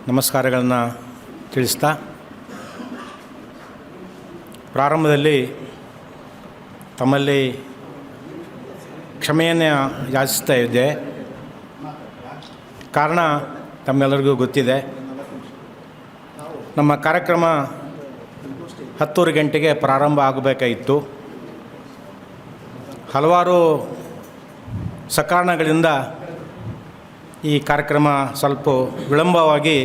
ನಮಸ್ಕಾರಗಳನ್ನು ತಿಳಿಸ್ತಾ ಪ್ರಾರಂಭದಲ್ಲಿ ತಮ್ಮಲ್ಲಿ ಕ್ಷಮೆಯನ್ನು ಯಾಚಿಸ್ತಾ ಇದ್ದೆ. ಕಾರಣ ತಮ್ಮೆಲ್ಲರಿಗೂ ಗೊತ್ತಿದೆ. ನಮ್ಮ ಕಾರ್ಯಕ್ರಮ 10 ಗಂಟೆಗೆ ಪ್ರಾರಂಭ ಆಗಬೇಕಾಗಿತ್ತು. ಹಲವಾರು ಸಕಾರಣಗಳಿಂದ ಈ ಕಾರ್ಯಕ್ರಮ ಸ್ವಲ್ಪ ವಿಳಂಬವಾಗಿ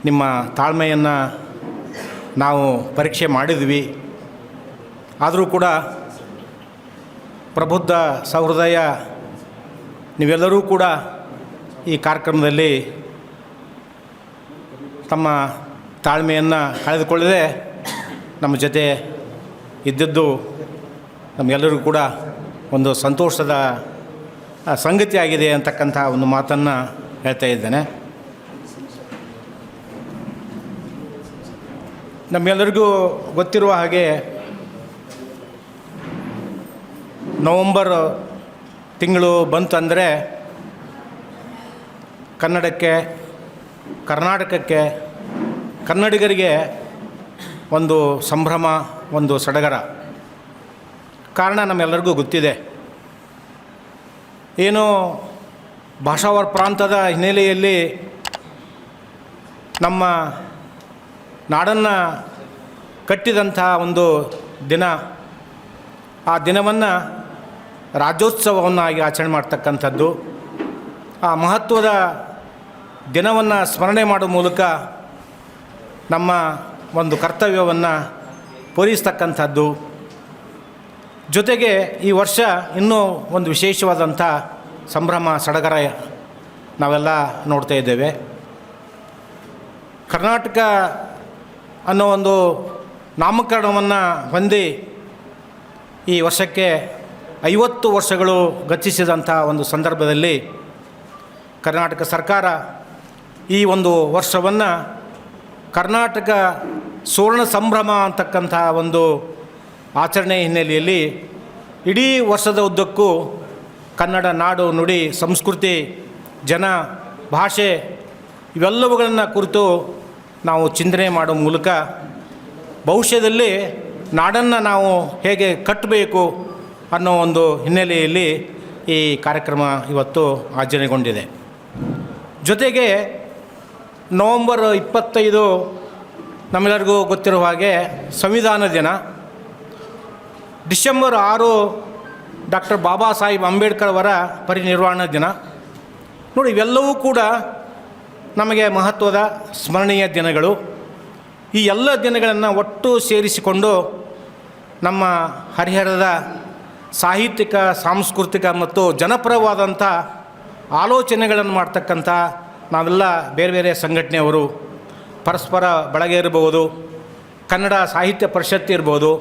ನಿಮ್ಮ ತಾಳ್ಮೆಯನ್ನು ನಾವು ಪರೀಕ್ಷೆ ಮಾಡಿದ್ವಿ. ಆದರೂ ಕೂಡ ಪ್ರಬುದ್ಧ ಸಹೃದಯ ನೀವೆಲ್ಲರೂ ಕೂಡ ಈ ಕಾರ್ಯಕ್ರಮದಲ್ಲಿ ತಮ್ಮ ತಾಳ್ಮೆಯನ್ನು ಕಳೆದುಕೊಳ್ಳದೆ ನಮ್ಮ ಜೊತೆ ಇದ್ದದ್ದು ನಮಗೆಲ್ಲರಿಗೂ ಕೂಡ ಒಂದು ಸಂತೋಷದ ಸಂಗತಿ ಆಗಿದೆ ಅಂತಕ್ಕಂಥ ಒಂದು ಮಾತನ್ನು ಹೇಳ್ತಾ ಇದ್ದೇನೆ. ನಮ್ಮೆಲ್ಲರಿಗೂ ಗೊತ್ತಿರುವ ಹಾಗೆ ನವಂಬರ್ ತಿಂಗಳು ಬಂತಂದರೆ ಕನ್ನಡಕ್ಕೆ, ಕರ್ನಾಟಕಕ್ಕೆ, ಕನ್ನಡಿಗರಿಗೆ ಒಂದು ಸಂಭ್ರಮ, ಒಂದು ಸಡಗರ. ಕಾರಣ ನಮ್ಮೆಲ್ಲರಿಗೂ ಗೊತ್ತಿದೆ. ಏನು ಭಾಷಾವರ ಪ್ರಾಂತದ ಹಿನ್ನೆಲೆಯಲ್ಲಿ ನಮ್ಮ ನಾಡನ್ನು ಕಟ್ಟಿದಂಥ ಒಂದು ದಿನ, ಆ ದಿನವನ್ನು ರಾಜ್ಯೋತ್ಸವವನ್ನಾಗಿ ಆಚರಣೆ ಮಾಡ್ತಕ್ಕಂಥದ್ದು, ಆ ಮಹತ್ವದ ದಿನವನ್ನು ಸ್ಮರಣೆ ಮಾಡುವ ಮೂಲಕ ನಮ್ಮ ಒಂದು ಕರ್ತವ್ಯವನ್ನು ಪೂರೈಸ್ತಕ್ಕಂಥದ್ದು. ಜೊತೆಗೆ ಈ ವರ್ಷ ಇನ್ನೂ ಒಂದು ವಿಶೇಷವಾದಂಥ ಸಂಭ್ರಮ ಸಡಗರ ನಾವೆಲ್ಲ ನೋಡ್ತಾ ಇದ್ದೇವೆ. ಕರ್ನಾಟಕ ಅನ್ನೋ ಒಂದು ನಾಮಕರಣವನ್ನು ಹೊಂದಿ ಈ ವರ್ಷಕ್ಕೆ 50 ವರ್ಷಗಳು ಗತಿಸಿದಂಥ ಒಂದು ಸಂದರ್ಭದಲ್ಲಿ ಕರ್ನಾಟಕ ಸರ್ಕಾರ ಈ ಒಂದು ವರ್ಷವನ್ನು ಕರ್ನಾಟಕ ಸುವರ್ಣ ಸಂಭ್ರಮ ಅಂತಕ್ಕಂಥ ಒಂದು ಆಚರಣೆ ಹಿನ್ನೆಲೆಯಲ್ಲಿ ಇಡೀ ವರ್ಷದ ಉದ್ದಕ್ಕೂ ಕನ್ನಡ ನಾಡು, ನುಡಿ, ಸಂಸ್ಕೃತಿ, ಜನ, ಭಾಷೆ ಇವೆಲ್ಲವುಗಳನ್ನು ಕುರಿತು ನಾವು ಚಿಂತನೆ ಮಾಡೋ ಮೂಲಕ ಭವಿಷ್ಯದಲ್ಲಿ ನಾಡನ್ನು ನಾವು ಹೇಗೆ ಕಟ್ಟಬೇಕು ಅನ್ನೋ ಒಂದು ಹಿನ್ನೆಲೆಯಲ್ಲಿ ಈ ಕಾರ್ಯಕ್ರಮ ಇವತ್ತು ಆಚರಣೆಗೊಂಡಿದೆ. ಜೊತೆಗೆ ನವಂಬರ್ 25 ನಮ್ಮೆಲ್ಲರಿಗೂ ಗೊತ್ತಿರುವ ಹಾಗೆ ಸಂವಿಧಾನ ದಿನ. ಡಿಸೆಂಬರ್ 6 ಡಾಕ್ಟರ್ ಬಾಬಾ ಸಾಹೇಬ್ ಅಂಬೇಡ್ಕರ್ ಅವರ ಪರಿನಿರ್ವಾಣ ದಿನ. ನೋಡಿ, ಇವೆಲ್ಲವೂ ಕೂಡ ನಮಗೆ ಮಹತ್ವದ ಸ್ಮರಣೀಯ ದಿನಗಳು. ಈ ಎಲ್ಲ ದಿನಗಳನ್ನು ಒಟ್ಟು ಸೇರಿಸಿಕೊಂಡು ನಮ್ಮ ಹರಿಹರದ ಸಾಹಿತ್ಯಿಕ, ಸಾಂಸ್ಕೃತಿಕ ಮತ್ತು ಜನಪರವಾದಂಥ ಆಲೋಚನೆಗಳನ್ನು ಮಾಡ್ತಕ್ಕಂಥ ನಾವೆಲ್ಲ ಬೇರೆ ಬೇರೆ ಸಂಘಟನೆಯವರು, ಪರಸ್ಪರ ಬಳಗ ಇರ್ಬೋದು, ಕನ್ನಡ ಸಾಹಿತ್ಯ ಪರಿಷತ್ತು ಇರ್ಬೋದು,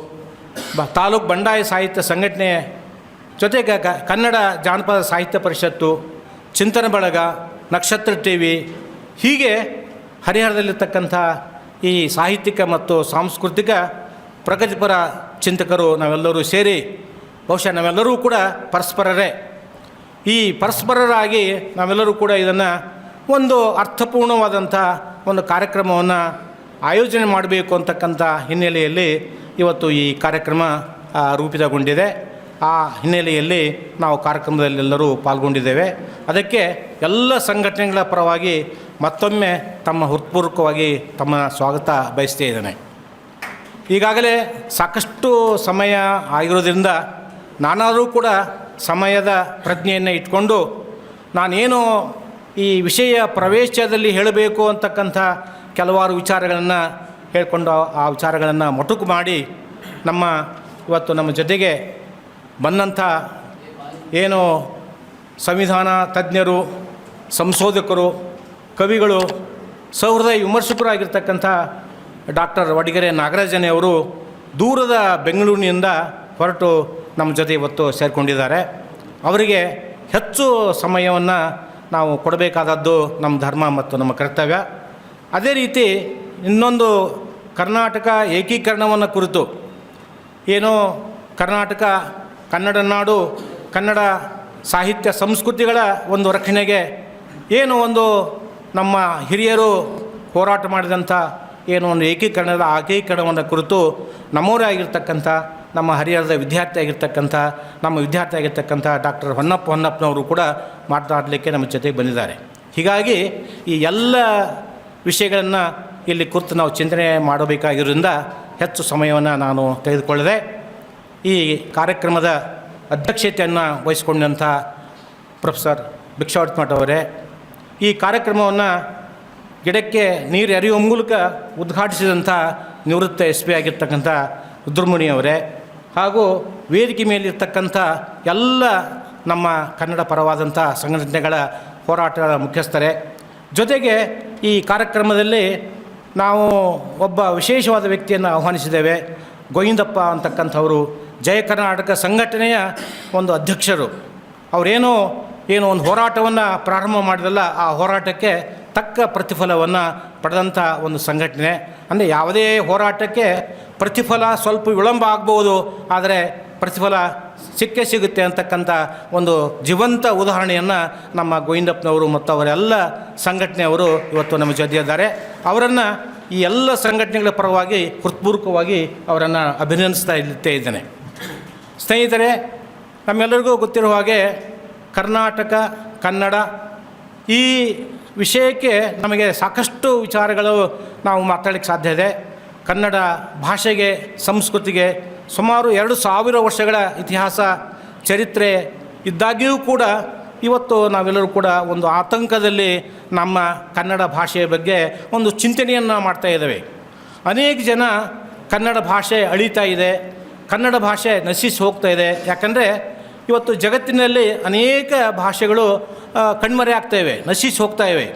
ತಾಲೂಕು ಬಂಡಾಯ ಸಾಹಿತ್ಯ ಸಂಘಟನೆ, ಜೊತೆಗೆ ಕನ್ನಡ ಜಾನಪದ ಸಾಹಿತ್ಯ ಪರಿಷತ್ತು, ಚಿಂತನ ಬಳಗ, ನಕ್ಷತ್ರ ಟಿವಿ, ಹೀಗೆ ಹರಿಹರದಲ್ಲಿರ್ತಕ್ಕಂಥ ಈ ಸಾಹಿತ್ಯಿಕ ಮತ್ತು ಸಾಂಸ್ಕೃತಿಕ ಪ್ರಗತಿಪರ ಚಿಂತಕರು ನಾವೆಲ್ಲರೂ ಸೇರಿ ಬಹುಶಃ ನಾವೆಲ್ಲರೂ ಕೂಡ ಪರಸ್ಪರರೇ. ಈ ಪರಸ್ಪರರಾಗಿ ನಾವೆಲ್ಲರೂ ಕೂಡ ಇದನ್ನು ಒಂದು ಅರ್ಥಪೂರ್ಣವಾದಂಥ ಒಂದು ಕಾರ್ಯಕ್ರಮವನ್ನು ಆಯೋಜನೆ ಮಾಡಬೇಕು ಅಂತಕ್ಕಂಥ ಹಿನ್ನೆಲೆಯಲ್ಲಿ ಇವತ್ತು ಈ ಕಾರ್ಯಕ್ರಮ ರೂಪಿತಗೊಂಡಿದೆ. ಆ ಹಿನ್ನೆಲೆಯಲ್ಲಿ ನಾವು ಕಾರ್ಯಕ್ರಮದಲ್ಲೆಲ್ಲರೂ ಪಾಲ್ಗೊಂಡಿದ್ದೇವೆ. ಅದಕ್ಕೆ ಎಲ್ಲ ಸಂಘಟನೆಗಳ ಪರವಾಗಿ ಮತ್ತೊಮ್ಮೆ ತಮ್ಮ ಹೃತ್ಪೂರ್ವಕವಾಗಿ ತಮ್ಮ ಸ್ವಾಗತ ಬಯಸ್ತಾ ಇದ್ದೇನೆ. ಈಗಾಗಲೇ ಸಾಕಷ್ಟು ಸಮಯ ಆಗಿರೋದ್ರಿಂದ ನಾನಾದರೂ ಕೂಡ ಸಮಯದ ಪ್ರಜ್ಞೆಯನ್ನು ಇಟ್ಕೊಂಡು ನಾನೇನು ಈ ವಿಷಯ ಪ್ರವೇಶದಲ್ಲಿ ಹೇಳಬೇಕು ಅಂತಕ್ಕಂಥ ಕೆಲವಾರು ವಿಚಾರಗಳನ್ನು ಹೇಳಿಕೊಂಡು ಆ ವಿಚಾರಗಳನ್ನು ಮೊಟಕು ಮಾಡಿ ಇವತ್ತು ನಮ್ಮ ಜೊತೆಗೆ ಬಂದಂಥ ಏನು ಸಂವಿಧಾನ ತಜ್ಞರು, ಸಂಶೋಧಕರು, ಕವಿಗಳು, ಸಹೃದಯ ವಿಮರ್ಶಕರಾಗಿರ್ತಕ್ಕಂಥ ಡಾಕ್ಟರ್ ವಡಿಗೆರೆ ನಾಗರಾಜನೆಯವರು ದೂರದ ಬೆಂಗಳೂರಿನಿಂದ ಹೊರಟು ನಮ್ಮ ಜೊತೆ ಇವತ್ತು ಸೇರಿಕೊಂಡಿದ್ದಾರೆ. ಅವರಿಗೆ ಹೆಚ್ಚು ಸಮಯವನ್ನು ನಾವು ಕೊಡಬೇಕಾದದ್ದು ನಮ್ಮ ಧರ್ಮ ಮತ್ತು ನಮ್ಮ ಕರ್ತವ್ಯ. ಅದೇ ರೀತಿ ಇನ್ನೊಂದು ಕರ್ನಾಟಕ ಏಕೀಕರಣವನ್ನು ಕುರಿತು ಏನೋ ಕರ್ನಾಟಕ, ಕನ್ನಡ ನಾಡು, ಕನ್ನಡ ಸಾಹಿತ್ಯ ಸಂಸ್ಕೃತಿಗಳ ಒಂದು ರಕ್ಷಣೆಗೆ ಏನು ಒಂದು ನಮ್ಮ ಹಿರಿಯರು ಹೋರಾಟ ಮಾಡಿದಂಥ ಏನು ಒಂದು ಏಕೀಕರಣವನ್ನು ಕುರಿತು ನಮ್ಮವರೇ ಆಗಿರ್ತಕ್ಕಂಥ ನಮ್ಮ ಹರಿಹರದ ವಿದ್ಯಾರ್ಥಿ ಆಗಿರ್ತಕ್ಕಂಥ ಡಾಕ್ಟರ್ ಹೊನ್ನಪ್ಪನವರು ಕೂಡ ಮಾತನಾಡಲಿಕ್ಕೆ ನಮ್ಮ ಜೊತೆಗೆ ಬಂದಿದ್ದಾರೆ. ಹೀಗಾಗಿ ಈ ಎಲ್ಲ ವಿಷಯಗಳನ್ನು ಇಲ್ಲಿ ಕುರಿತು ನಾವು ಚಿಂತನೆ ಮಾಡಬೇಕಾಗಿರೋದ್ರಿಂದ ಹೆಚ್ಚು ಸಮಯವನ್ನು ನಾನು ತೆಗೆದುಕೊಳ್ಳದೆ ಈ ಕಾರ್ಯಕ್ರಮದ ಅಧ್ಯಕ್ಷತೆಯನ್ನು ವಹಿಸಿಕೊಂಡಂಥ ಪ್ರೊಫೆಸರ್ ಭಿಕ್ಷಾವತಿ ಮಠ ಅವರೇ, ಈ ಕಾರ್ಯಕ್ರಮವನ್ನು ಗಿಡಕ್ಕೆ ನೀರು ಎರೆಯುವ ಮೂಲಕ ಉದ್ಘಾಟಿಸಿದಂಥ ನಿವೃತ್ತ SP ಆಗಿರ್ತಕ್ಕಂಥ ರುದ್ರಮುನಿಯವರೇ, ಹಾಗೂ ವೇದಿಕೆ ಮೇಲಿರ್ತಕ್ಕಂಥ ಎಲ್ಲ ನಮ್ಮ ಕನ್ನಡ ಪರವಾದಂಥ ಸಂಘಟನೆಗಳ ಹೋರಾಟಗಳ ಮುಖ್ಯಸ್ಥರೇ, ಜೊತೆಗೆ ಈ ಕಾರ್ಯಕ್ರಮದಲ್ಲಿ ನಾವು ಒಬ್ಬ ವಿಶೇಷವಾದ ವ್ಯಕ್ತಿಯನ್ನು ಆಹ್ವಾನಿಸಿದ್ದೇವೆ. ಗೋವಿಂದಪ್ಪ ಅಂತಕ್ಕಂಥವರು ಜಯ ಕರ್ನಾಟಕ ಸಂಘಟನೆಯ ಒಂದು ಅಧ್ಯಕ್ಷರು. ಅವರೇನೋ ಒಂದು ಹೋರಾಟವನ್ನು ಪ್ರಾರಂಭ ಮಾಡಿದಲ್ಲ, ಆ ಹೋರಾಟಕ್ಕೆ ತಕ್ಕ ಪ್ರತಿಫಲವನ್ನು ಪಡೆದಂಥ ಒಂದು ಸಂಘಟನೆ. ಅಂದರೆ ಯಾವುದೇ ಹೋರಾಟಕ್ಕೆ ಪ್ರತಿಫಲ ಸ್ವಲ್ಪ ವಿಳಂಬ ಆಗ್ಬೋದು, ಆದರೆ ಪ್ರತಿಫಲ ಸಿಕ್ಕೇ ಸಿಗುತ್ತೆ ಅಂತಕ್ಕಂಥ ಒಂದು ಜೀವಂತ ಉದಾಹರಣೆಯನ್ನು ನಮ್ಮ ಗೋವಿಂದಪ್ಪನವರು ಮತ್ತು ಅವರೆಲ್ಲ ಸಂಘಟನೆಯವರು ಇವತ್ತು ನಮ್ಮ ಜೊತೆಯಿದ್ದಾರೆ. ಅವರನ್ನು ಈ ಎಲ್ಲ ಸಂಘಟನೆಗಳ ಪರವಾಗಿ ಹೃತ್ಪೂರ್ವಕವಾಗಿ ಅವರನ್ನು ಅಭಿನಂದಿಸ್ತಾ ಇದ್ದೇನೆ. ಸ್ನೇಹಿತರೆ, ನಮ್ಮೆಲ್ಲರಿಗೂ ಗೊತ್ತಿರುವ ಹಾಗೆ ಕರ್ನಾಟಕ ಕನ್ನಡ ಈ ವಿಷಯಕ್ಕೆ ನಮಗೆ ಸಾಕಷ್ಟು ವಿಚಾರಗಳು ನಾವು ಮಾತಾಡಲಿಕ್ಕೆ ಸಾಧ್ಯ ಇದೆ. ಕನ್ನಡ ಭಾಷೆಗೆ, ಸಂಸ್ಕೃತಿಗೆ ಸುಮಾರು 2000 ವರ್ಷಗಳ ಇತಿಹಾಸ, ಚರಿತ್ರೆ ಇದ್ದಾಗಿಯೂ ಕೂಡ ಇವತ್ತು ನಾವೆಲ್ಲರೂ ಕೂಡ ಒಂದು ಆತಂಕದಲ್ಲಿ ನಮ್ಮ ಕನ್ನಡ ಭಾಷೆಯ ಬಗ್ಗೆ ಒಂದು ಚಿಂತನೆಯನ್ನು ಮಾಡ್ತಾ ಇದ್ದೇವೆ. ಅನೇಕ ಜನ ಕನ್ನಡ ಭಾಷೆ ಅಳೀತಾ ಇದೆ, ಕನ್ನಡ ಭಾಷೆ ನಶಿಸಿ ಹೋಗ್ತಾ ಇದೆ. ಯಾಕಂದರೆ ಇವತ್ತು ಜಗತ್ತಿನಲ್ಲಿ ಅನೇಕ ಭಾಷೆಗಳು ಕಣ್ಮರೆ ಆಗ್ತಾಯಿವೆ, ನಶಿಸಿ ಹೋಗ್ತಾ ಇವೆ.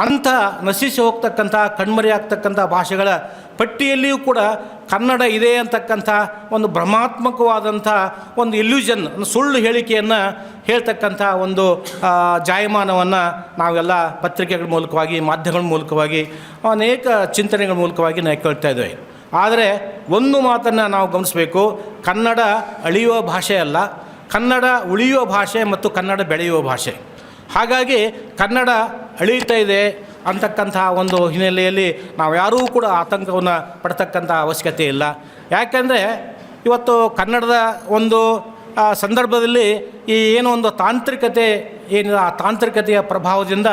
ಅಂಥ ನಶಿಸಿ ಹೋಗ್ತಕ್ಕಂಥ ಕಣ್ಮರೆ ಆಗ್ತಕ್ಕಂಥ ಭಾಷೆಗಳ ಪಟ್ಟಿಯಲ್ಲಿಯೂ ಕೂಡ ಕನ್ನಡ ಇದೆ ಅಂತಕ್ಕಂಥ ಒಂದು ಭ್ರಮಾತ್ಮಕವಾದಂಥ ಒಂದು ಇಲ್ಯೂಷನ್, ಸುಳ್ಳು ಹೇಳಿಕೆಯನ್ನು ಹೇಳ್ತಕ್ಕಂಥ ಒಂದು ಜಾಯಮಾನವನ್ನು ನಾವೆಲ್ಲ ಪತ್ರಿಕೆಗಳ ಮೂಲಕವಾಗಿ, ಮಾಧ್ಯಮಗಳ ಮೂಲಕವಾಗಿ, ಅನೇಕ ಚಿಂತನೆಗಳ ಮೂಲಕವಾಗಿ ನಾವು ಕೇಳ್ತಾ ಇದ್ದೇವೆ. ಆದರೆ ಒಂದು ಮಾತನ್ನು ನಾವು ಗಮನಿಸಬೇಕು, ಕನ್ನಡ ಅಳಿಯುವ ಭಾಷೆ ಅಲ್ಲ, ಕನ್ನಡ ಉಳಿಯುವ ಭಾಷೆ ಮತ್ತು ಕನ್ನಡ ಬೆಳೆಯುವ ಭಾಷೆ. ಹಾಗಾಗಿ ಕನ್ನಡ ಅಳಿಯುತ್ತಾ ಇದೆ ಅಂತಕ್ಕಂಥ ಒಂದು ಹಿನ್ನೆಲೆಯಲ್ಲಿ ನಾವು ಯಾರೂ ಕೂಡ ಆತಂಕವನ್ನು ಪಡ್ತಕ್ಕಂಥ ಅವಶ್ಯಕತೆ ಇಲ್ಲ. ಯಾಕೆಂದರೆ ಇವತ್ತು ಕನ್ನಡದ ಒಂದು ಸಂದರ್ಭದಲ್ಲಿ ಈ ಏನೋ ಒಂದು ತಾಂತ್ರಿಕತೆ ಏನಿದೆ, ಆ ತಾಂತ್ರಿಕತೆಯ ಪ್ರಭಾವದಿಂದ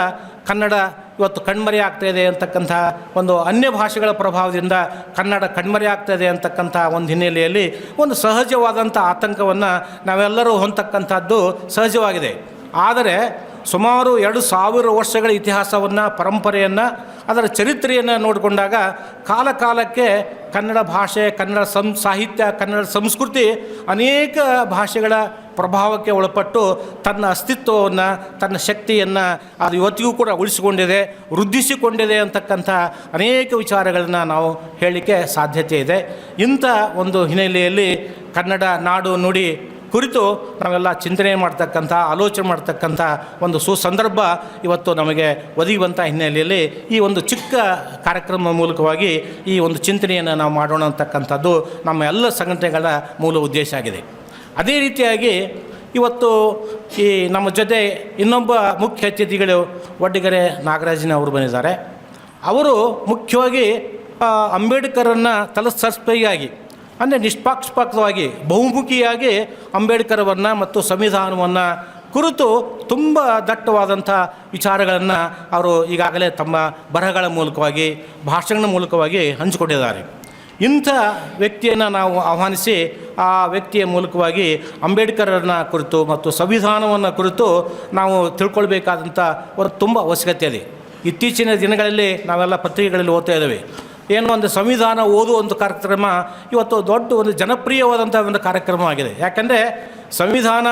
ಕನ್ನಡ ಇವತ್ತು ಕಣ್ಮರೆ ಆಗ್ತಾಯಿದೆ ಅಂತಕ್ಕಂಥ ಒಂದು ಅನ್ಯ ಭಾಷೆಗಳ ಪ್ರಭಾವದಿಂದ ಕನ್ನಡ ಕಣ್ಮರೆ ಆಗ್ತಾಯಿದೆ ಅಂತಕ್ಕಂಥ ಒಂದು ಹಿನ್ನೆಲೆಯಲ್ಲಿ ಒಂದು ಸಹಜವಾದಂಥ ಆತಂಕವನ್ನು ನಾವೆಲ್ಲರೂ ಹೊಂದತಕ್ಕಂಥದ್ದು ಸಹಜವಾಗಿದೆ. ಆದರೆ ಸುಮಾರು 2000 ವರ್ಷಗಳ ಇತಿಹಾಸವನ್ನು, ಪರಂಪರೆಯನ್ನು, ಅದರ ಚರಿತ್ರೆಯನ್ನು ನೋಡಿಕೊಂಡಾಗ ಕಾಲಕ್ಕೆ ಕನ್ನಡ ಭಾಷೆ, ಕನ್ನಡ ಸಾಹಿತ್ಯ, ಕನ್ನಡ ಸಂಸ್ಕೃತಿ ಅನೇಕ ಭಾಷೆಗಳ ಪ್ರಭಾವಕ್ಕೆ ಒಳಪಟ್ಟು ತನ್ನ ಅಸ್ತಿತ್ವವನ್ನು, ತನ್ನ ಶಕ್ತಿಯನ್ನು ಅದು ಇವತ್ತಿಗೂ ಕೂಡ ಉಳಿಸಿಕೊಂಡಿದೆ, ವೃದ್ಧಿಸಿಕೊಂಡಿದೆ ಅಂತಕ್ಕಂಥ ಅನೇಕ ವಿಚಾರಗಳನ್ನು ನಾವು ಹೇಳಲಿಕ್ಕೆ ಸಾಧ್ಯತೆ ಇದೆ. ಇಂಥ ಒಂದು ಹಿನ್ನೆಲೆಯಲ್ಲಿ ಕನ್ನಡ ನಾಡು ನುಡಿ ಕುರಿತು ನಾವೆಲ್ಲ ಚಿಂತನೆ ಮಾಡ್ತಕ್ಕಂಥ, ಆಲೋಚನೆ ಮಾಡ್ತಕ್ಕಂಥ ಒಂದು ಸುಸಂದರ್ಭ ಇವತ್ತು ನಮಗೆ ಒದಗುವಂಥ ಹಿನ್ನೆಲೆಯಲ್ಲಿ ಈ ಒಂದು ಚಿಕ್ಕ ಕಾರ್ಯಕ್ರಮ ಮೂಲಕವಾಗಿ ಈ ಒಂದು ಚಿಂತನೆಯನ್ನು ನಾವು ಮಾಡೋಣ ಅಂತಕ್ಕಂಥದ್ದು ನಮ್ಮ ಎಲ್ಲ ಸಂಘಟನೆಗಳ ಮೂಲ ಉದ್ದೇಶ ಆಗಿದೆ. ಅದೇ ರೀತಿಯಾಗಿ ಇವತ್ತು ಈ ನಮ್ಮ ಜೊತೆ ಇನ್ನೊಬ್ಬ ಮುಖ್ಯ ಅತಿಥಿಗಳು ಒಡ್ಡಿಗೆರೆ ನಾಗರಾಜನವರು ಬಂದಿದ್ದಾರೆ. ಅವರು ಮುಖ್ಯವಾಗಿ ಅಂಬೇಡ್ಕರನ್ನು ತಲಸ್ಪರ್ಶಿಯಾಗಿ, ಅಂದರೆ ನಿಷ್ಪಕ್ಷಪಾತವಾಗಿ, ಬಹುಮುಖಿಯಾಗಿ ಅಂಬೇಡ್ಕರವನ್ನು ಮತ್ತು ಸಂವಿಧಾನವನ್ನು ಕುರಿತು ತುಂಬ ದಟ್ಟವಾದಂಥ ವಿಚಾರಗಳನ್ನು ಅವರು ಈಗಾಗಲೇ ತಮ್ಮ ಬರಹಗಳ ಮೂಲಕವಾಗಿ, ಭಾಷಣಗಳ ಮೂಲಕವಾಗಿ ಹಂಚಿಕೊಂಡಿದ್ದಾರೆ. ಇಂಥ ವ್ಯಕ್ತಿಯನ್ನು ನಾವು ಆಹ್ವಾನಿಸಿ ಆ ವ್ಯಕ್ತಿಯ ಮೂಲಕವಾಗಿ ಅಂಬೇಡ್ಕರನ್ನ ಕುರಿತು ಮತ್ತು ಸಂವಿಧಾನವನ್ನು ಕುರಿತು ನಾವು ತಿಳ್ಕೊಳ್ಬೇಕಾದಂಥ ಒಂದು ತುಂಬ ಅವಶ್ಯಕತೆ ಇದೆ. ಇತ್ತೀಚಿನ ದಿನಗಳಲ್ಲಿ ನಾವೆಲ್ಲ ಪತ್ರಿಕೆಗಳಲ್ಲಿ ಓದ್ತಾ ಇದ್ದೇವೆ, ಏನೋ ಒಂದು ಸಂವಿಧಾನ ಓದುವಂಥ ಕಾರ್ಯಕ್ರಮ ಇವತ್ತು ದೊಡ್ಡ ಒಂದು ಜನಪ್ರಿಯವಾದಂಥ ಒಂದು ಕಾರ್ಯಕ್ರಮವಾಗಿದೆ. ಯಾಕಂದರೆ ಸಂವಿಧಾನ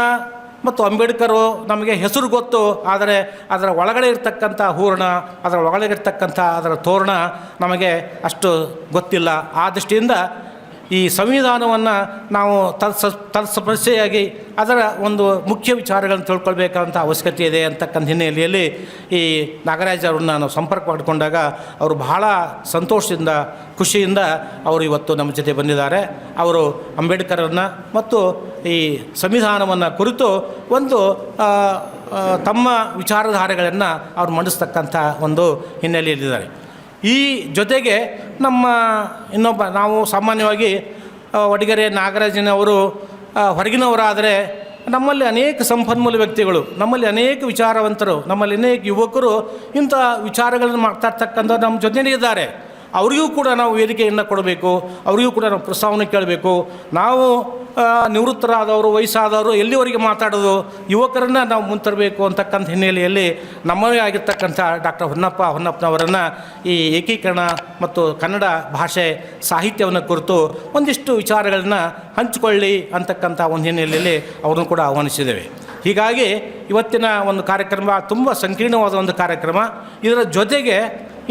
ಮತ್ತು ಅಂಬೇಡ್ಕರು ನಮಗೆ ಹೆಸರು ಗೊತ್ತು, ಆದರೆ ಅದರ ಒಳಗಡೆ ಇರ್ತಕ್ಕಂಥ ಹೂರಣ, ಅದರ ಒಳಗಡೆ ಇರ್ತಕ್ಕಂಥ ಅದರ ತೋರಣ ನಮಗೆ ಅಷ್ಟು ಗೊತ್ತಿಲ್ಲ. ಆ ದೃಷ್ಟಿಯಿಂದ ಈ ಸಂವಿಧಾನವನ್ನು ನಾವು ತತ್ಸಮಸ್ಯೆಯಾಗಿ ಅದರ ಒಂದು ಮುಖ್ಯ ವಿಚಾರಗಳನ್ನು ತಿಳ್ಕೊಳ್ಬೇಕಾದಂಥ ಅವಶ್ಯಕತೆ ಇದೆ ಅಂತಕ್ಕಂಥ ಹಿನ್ನೆಲೆಯಲ್ಲಿ ಈ ನಾಗರಾಜ್ ಅವ್ರನ್ನ ನಾವು ಸಂಪರ್ಕ ಮಾಡಿಕೊಂಡಾಗ ಅವರು ಬಹಳ ಸಂತೋಷದಿಂದ, ಖುಷಿಯಿಂದ ಅವರು ಇವತ್ತು ನಮ್ಮ ಜೊತೆ ಬಂದಿದ್ದಾರೆ. ಅವರು ಅಂಬೇಡ್ಕರನ್ನು ಮತ್ತು ಈ ಸಂವಿಧಾನವನ್ನು ಕುರಿತು ಒಂದು ತಮ್ಮ ವಿಚಾರಧಾರೆಗಳನ್ನು ಅವ್ರು ಮಂಡಿಸ್ತಕ್ಕಂಥ ಒಂದು ಹಿನ್ನೆಲೆಯಲ್ಲಿದ್ದಾರೆ. ಈ ಜೊತೆಗೆ ನಮ್ಮ ಇನ್ನೊಬ್ಬ ನಾವು ಸಾಮಾನ್ಯವಾಗಿ ವಡಗೆರೆ ನಾಗರಾಜನವರು ಹೊರಗಿನವರಾದರೆ ನಮ್ಮಲ್ಲಿ ಅನೇಕ ಸಂಪನ್ಮೂಲ ವ್ಯಕ್ತಿಗಳು, ನಮ್ಮಲ್ಲಿ ಅನೇಕ ವಿಚಾರವಂತರು, ನಮ್ಮಲ್ಲಿ ಅನೇಕ ಯುವಕರು ಇಂಥ ವಿಚಾರಗಳನ್ನು ಮಾತಾಡ್ತಕ್ಕಂಥ ನಮ್ಮ ಜೊತೆಯೇ ಇದ್ದಾರೆ. ಅವರಿಗೂ ಕೂಡ ನಾವು ವೇದಿಕೆಯನ್ನು ಕೊಡಬೇಕು, ಅವರಿಗೂ ಕೂಡ ನಾವು ಪ್ರಸ್ತಾವನೆ ಕೇಳಬೇಕು. ನಾವು ನಿವೃತ್ತರಾದವರು, ವಯಸ್ಸಾದವರು ಎಲ್ಲಿವರೆಗೆ ಮಾತಾಡೋದು, ಯುವಕರನ್ನು ನಾವು ಮುಂತರಬೇಕು ಅಂತಕ್ಕಂಥ ಹಿನ್ನೆಲೆಯಲ್ಲಿ ನಮ್ಮದೇ ಆಗಿರ್ತಕ್ಕಂಥ ಡಾಕ್ಟರ್ ಹೊನ್ನಪ್ಪನವರನ್ನು ಈ ಏಕೀಕರಣ ಮತ್ತು ಕನ್ನಡ ಭಾಷೆ ಸಾಹಿತ್ಯವನ್ನು ಕುರಿತು ಒಂದಿಷ್ಟು ವಿಚಾರಗಳನ್ನು ಹಂಚಿಕೊಳ್ಳಿ ಅಂತಕ್ಕಂಥ ಒಂದು ಹಿನ್ನೆಲೆಯಲ್ಲಿ ಅವ್ರನ್ನು ಕೂಡ ಆಹ್ವಾನಿಸಿದ್ದೇವೆ. ಹೀಗಾಗಿ ಇವತ್ತಿನ ಒಂದು ಕಾರ್ಯಕ್ರಮ ತುಂಬ ಸಂಕೀರ್ಣವಾದ ಒಂದು ಕಾರ್ಯಕ್ರಮ. ಇದರ ಜೊತೆಗೆ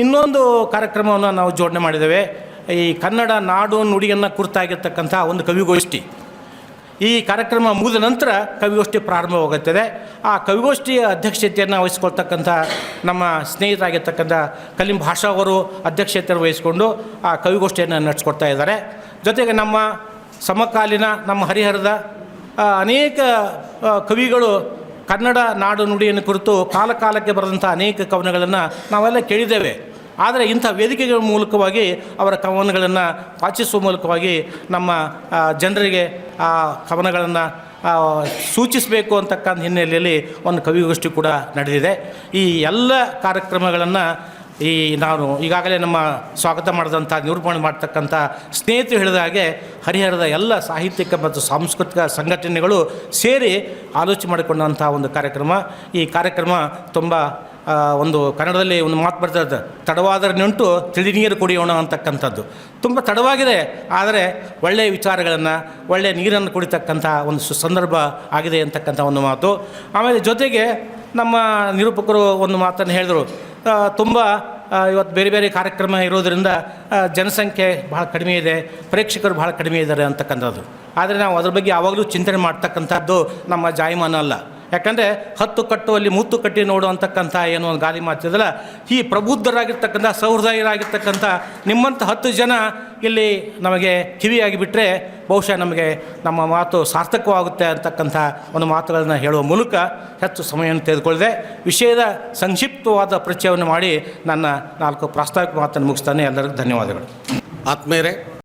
ಇನ್ನೊಂದು ಕಾರ್ಯಕ್ರಮವನ್ನು ನಾವು ಜೋಡಣೆ ಮಾಡಿದ್ದೇವೆ. ಈ ಕನ್ನಡ ನಾಡು ನುಡಿಯನ್ನು ಕುರಿತಾಗಿರ್ತಕ್ಕಂಥ ಒಂದು ಕವಿಗೋಷ್ಠಿ. ಈ ಕಾರ್ಯಕ್ರಮ ಮುಗಿದ ನಂತರ ಕವಿಗೋಷ್ಠಿ ಪ್ರಾರಂಭವಾಗುತ್ತದೆ. ಆ ಕವಿಗೋಷ್ಠಿಯ ಅಧ್ಯಕ್ಷತೆಯನ್ನು ವಹಿಸ್ಕೊಳ್ತಕ್ಕಂಥ ನಮ್ಮ ಸ್ನೇಹಿತರಾಗಿರ್ತಕ್ಕಂಥ ಕಲೀಂ ಭಾಷಾ ಅವರು ಅಧ್ಯಕ್ಷತೆಯನ್ನು ವಹಿಸಿಕೊಂಡು ಆ ಕವಿಗೋಷ್ಠಿಯನ್ನು ನಡೆಸ್ಕೊಡ್ತಾ ಇದ್ದಾರೆ. ಜೊತೆಗೆ ನಮ್ಮ ಸಮಕಾಲೀನ ನಮ್ಮ ಹರಿಹರದ ಅನೇಕ ಕವಿಗಳು ಕನ್ನಡ ನಾಡು ನುಡಿಯನ್ನು ಕುರಿತು ಕಾಲಕ್ಕೆ ಬರೆದಂಥ ಅನೇಕ ಕವನಗಳನ್ನು ನಾವೆಲ್ಲ ಕೇಳಿದ್ದೇವೆ. ಆದರೆ ಇಂಥ ವೇದಿಕೆಗಳ ಮೂಲಕವಾಗಿ ಅವರ ಕವನಗಳನ್ನು ವಾಚಿಸುವ ಮೂಲಕವಾಗಿ ನಮ್ಮ ಜನರಿಗೆ ಆ ಕವನಗಳನ್ನು ಸೂಚಿಸಬೇಕು ಅಂತಕ್ಕಂಥ ಹಿನ್ನೆಲೆಯಲ್ಲಿ ಒಂದು ಕವಿಗೋಷ್ಠಿ ಕೂಡ ನಡೆದಿದೆ. ಈ ಎಲ್ಲ ಕಾರ್ಯಕ್ರಮಗಳನ್ನು ನಾನು ಈಗಾಗಲೇ ನಮ್ಮ ಸ್ವಾಗತ ಮಾಡಿದಂಥ ನಿರೂಪಣೆ ಮಾಡ್ತಕ್ಕಂಥ ಸ್ನೇಹಿತರು ಹೇಳಿದ ಹಾಗೆ ಹರಿಹರದ ಎಲ್ಲ ಸಾಹಿತ್ಯಿಕ ಮತ್ತು ಸಾಂಸ್ಕೃತಿಕ ಸಂಘಟನೆಗಳು ಸೇರಿ ಆಲೋಚನೆ ಮಾಡಿಕೊಂಡಂಥ ಒಂದು ಕಾರ್ಯಕ್ರಮ. ಈ ಕಾರ್ಯಕ್ರಮ ತುಂಬ ಒಂದು ಕನ್ನಡದಲ್ಲಿ ಒಂದು ಮಾತು ಬರ್ತದೆ, ತಡವಾದರೆ ನೆಂಟು ತಿಳಿ ನೀರು ಕುಡಿಯೋಣ ಅಂತಕ್ಕಂಥದ್ದು. ತುಂಬ ತಡವಾಗಿದೆ, ಆದರೆ ಒಳ್ಳೆಯ ವಿಚಾರಗಳನ್ನು, ಒಳ್ಳೆಯ ನೀರನ್ನು ಕುಡಿತಕ್ಕಂಥ ಒಂದು ಸಂದರ್ಭ ಆಗಿದೆ ಅಂತಕ್ಕಂಥ ಒಂದು ಮಾತು. ಆಮೇಲೆ ಜೊತೆಗೆ ನಮ್ಮ ನಿರೂಪಕರು ಒಂದು ಮಾತನ್ನು ಹೇಳಿದರು, ತುಂಬ ಇವತ್ತು ಬೇರೆ ಬೇರೆ ಕಾರ್ಯಕ್ರಮ ಇರೋದರಿಂದ ಜನಸಂಖ್ಯೆ ಭಾಳ ಕಡಿಮೆ ಇದೆ, ಪ್ರೇಕ್ಷಕರು ಭಾಳ ಕಡಿಮೆ ಇದ್ದಾರೆ ಅಂತಕ್ಕಂಥದ್ದು. ಆದರೆ ನಾವು ಅದ್ರ ಬಗ್ಗೆ ಯಾವಾಗಲೂ ಚಿಂತನೆ ಮಾಡ್ತಕ್ಕಂಥದ್ದು ನಮ್ಮ ಜಾಯಮಾನ ಅಲ್ಲ. ಯಾಕಂದರೆ 10 ಕಟ್ಟುವಲ್ಲಿ 30 ಕಟ್ಟಿ ನೋಡು ಅಂತಕ್ಕಂಥ ಏನೋ ಒಂದು ಗಾಲಿ ಮಾತಿದಲ್ಲ, ಈ ಪ್ರಬುದ್ಧರಾಗಿರ್ತಕ್ಕಂಥ ಸಹೃದಯರಾಗಿರ್ತಕ್ಕಂಥ ನಿಮ್ಮಂಥ 10 ಜನ ಇಲ್ಲಿ ನಮಗೆ ಕಿವಿಯಾಗಿ ಬಿಟ್ಟರೆ ಬಹುಶಃ ನಮಗೆ ನಮ್ಮ ಮಾತು ಸಾರ್ಥಕವಾಗುತ್ತೆ ಅಂತಕ್ಕಂಥ ಒಂದು ಮಾತುಗಳನ್ನು ಹೇಳುವ ಮೂಲಕ ಹೆಚ್ಚು ಸಮಯವನ್ನು ತೆಗೆದುಕೊಳ್ಳದೆ ವಿಷಯದ ಸಂಕ್ಷಿಪ್ತವಾದ ಪರಿಚಯವನ್ನು ಮಾಡಿ ನನ್ನ 4 ಪ್ರಾಸ್ತಾವಿಕ ಮಾತನ್ನು ಮುಗಿಸ್ತಾನೆ. ಎಲ್ಲರಿಗೂ ಧನ್ಯವಾದಗಳು. ಆತ್ಮೇರೆ,